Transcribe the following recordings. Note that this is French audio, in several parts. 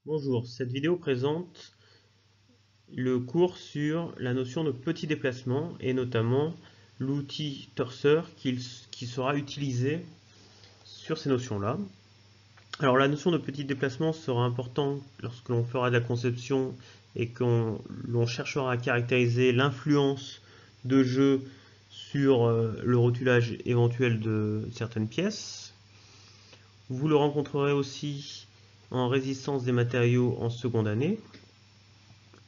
Bonjour, cette vidéo présente le cours sur la notion de petit déplacement et notamment l'outil torseur qui sera utilisé sur ces notions-là. Alors la notion de petit déplacement sera importante lorsque l'on fera de la conception et que l'on cherchera à caractériser l'influence de jeu sur le rotulage éventuel de certaines pièces. Vous le rencontrerez aussi en résistance des matériaux en seconde année.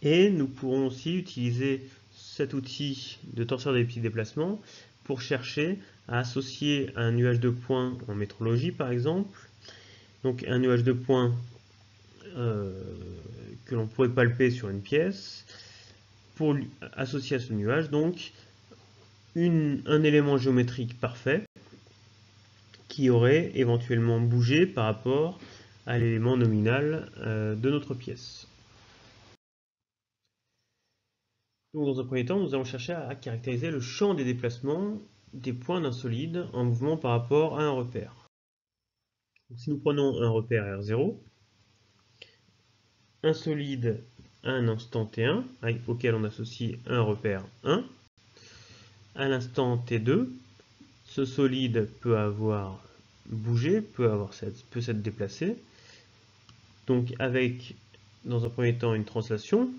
Et nous pourrons aussi utiliser cet outil de torseur des petits déplacements pour chercher à associer un nuage de points en métrologie par exemple. Donc un nuage de points que l'on pourrait palper sur une pièce. Pour associer à ce nuage donc un élément géométrique parfait qui aurait éventuellement bougé par rapport à l'élément nominal de notre pièce. Donc, dans un premier temps, nous allons chercher à caractériser le champ des déplacements des points d'un solide en mouvement par rapport à un repère. Donc, si nous prenons un repère R0, un solide à un instant T1, auquel on associe un repère 1, à l'instant T2, ce solide peut avoir bougé, peut s'être déplacé, donc avec, dans un premier temps, une translation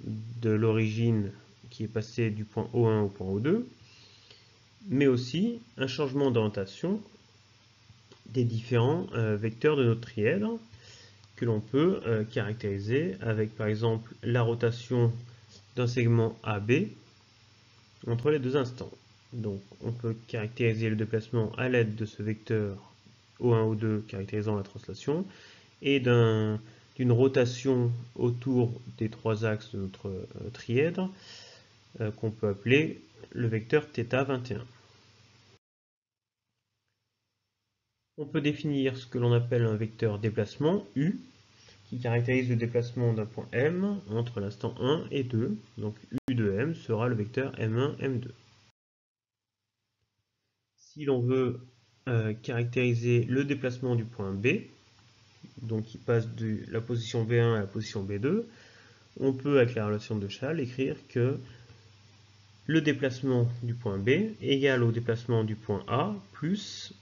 de l'origine qui est passée du point O1 au point O2, mais aussi un changement d'orientation des différents vecteurs de notre trièdre que l'on peut caractériser avec par exemple la rotation d'un segment AB entre les deux instants. Donc on peut caractériser le déplacement à l'aide de ce vecteur O1, O2 caractérisant la translation et d'une rotation autour des trois axes de notre trièdre qu'on peut appeler le vecteur θ21. On peut définir ce que l'on appelle un vecteur déplacement U qui caractérise le déplacement d'un point M entre l'instant 1 et 2. Donc U de M sera le vecteur M1, M2. Si l'on veut caractériser le déplacement du point B, donc qui passe de la position B1 à la position B2, on peut, avec la relation de Schall, écrire que le déplacement du point B égale au déplacement du point A plus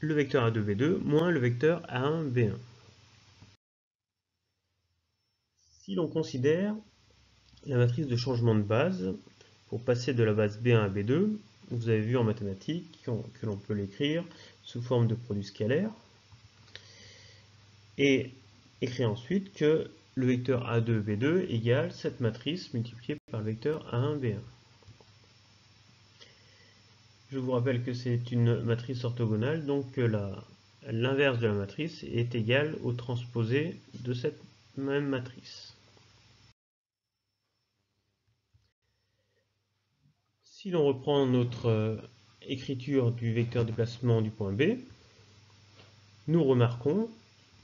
le vecteur A2, B2 moins le vecteur A1, B1. Si l'on considère la matrice de changement de base, pour passer de la base B1 à B2, vous avez vu en mathématiques que l'on peut l'écrire sous forme de produit scalaire et écrire ensuite que le vecteur A2, B2 égale cette matrice multipliée par le vecteur A1, B1. Je vous rappelle que c'est une matrice orthogonale, donc que l'inverse de la matrice est égal au transposé de cette même matrice. Si l'on reprend notre écriture du vecteur déplacement du point B, nous remarquons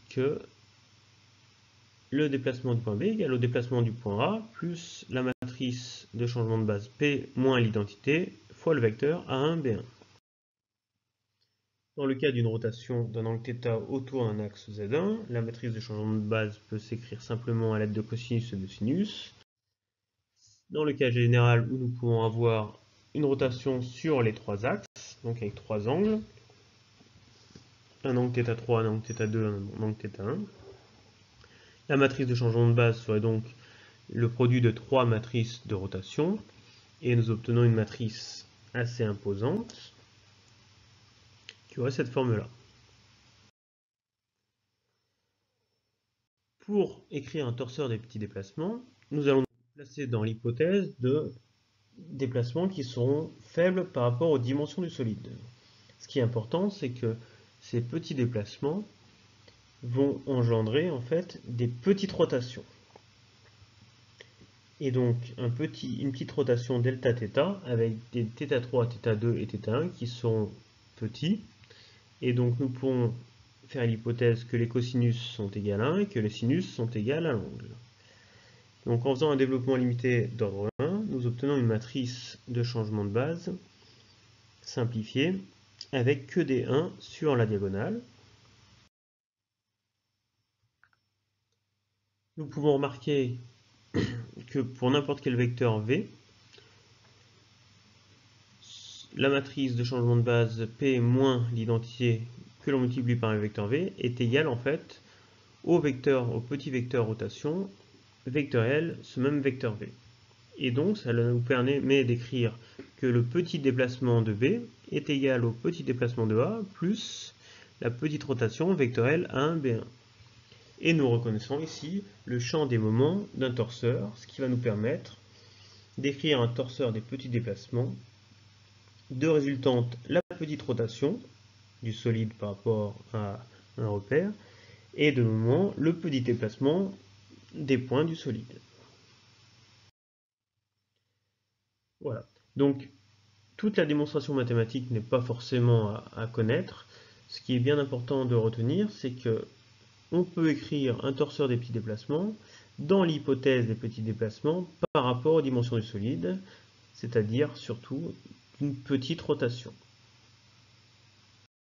que le déplacement du point B égale au déplacement du point A plus la matrice de changement de base P moins l'identité fois le vecteur A1, B1. Dans le cas d'une rotation d'un angle θ autour d'un axe Z1, la matrice de changement de base peut s'écrire simplement à l'aide de cosinus et de sinus. Dans le cas général où nous pouvons avoir une rotation sur les trois axes, donc avec trois angles, un angle θ3, un angle θ2, un angle θ1, la matrice de changement de base serait donc le produit de trois matrices de rotation, et nous obtenons une matrice assez imposante qui aurait cette forme-là. Pour écrire un torseur des petits déplacements, nous allons nous placer dans l'hypothèse de déplacements qui seront faibles par rapport aux dimensions du solide. Ce qui est important, c'est que ces petits déplacements vont engendrer en fait des petites rotations. Et donc une petite rotation delta θ avec des θ3, θ2 et θ1 qui sont petits. Et donc nous pouvons faire l'hypothèse que les cosinus sont égales à 1 et que les sinus sont égales à l'angle. Donc en faisant un développement limité d'ordre 1, nous obtenons une matrice de changement de base simplifiée avec que des 1 sur la diagonale. Nous pouvons remarquer que pour n'importe quel vecteur v, la matrice de changement de base P moins l'identité que l'on multiplie par un vecteur v est égale en fait au petit vecteur rotation vecteur L, ce même vecteur v. Et donc ça nous permet d'écrire que le petit déplacement de B est égal au petit déplacement de A plus la petite rotation vecteur L A1 B1. Et nous reconnaissons ici le champ des moments d'un torseur, ce qui va nous permettre d'écrire un torseur des petits déplacements de résultante la petite rotation du solide par rapport à un repère et de moment le petit déplacement des points du solide. Voilà. Donc toute la démonstration mathématique n'est pas forcément à connaître. Ce qui est bien important de retenir, c'est que on peut écrire un torseur des petits déplacements dans l'hypothèse des petits déplacements par rapport aux dimensions du solide, c'est-à-dire surtout une petite rotation.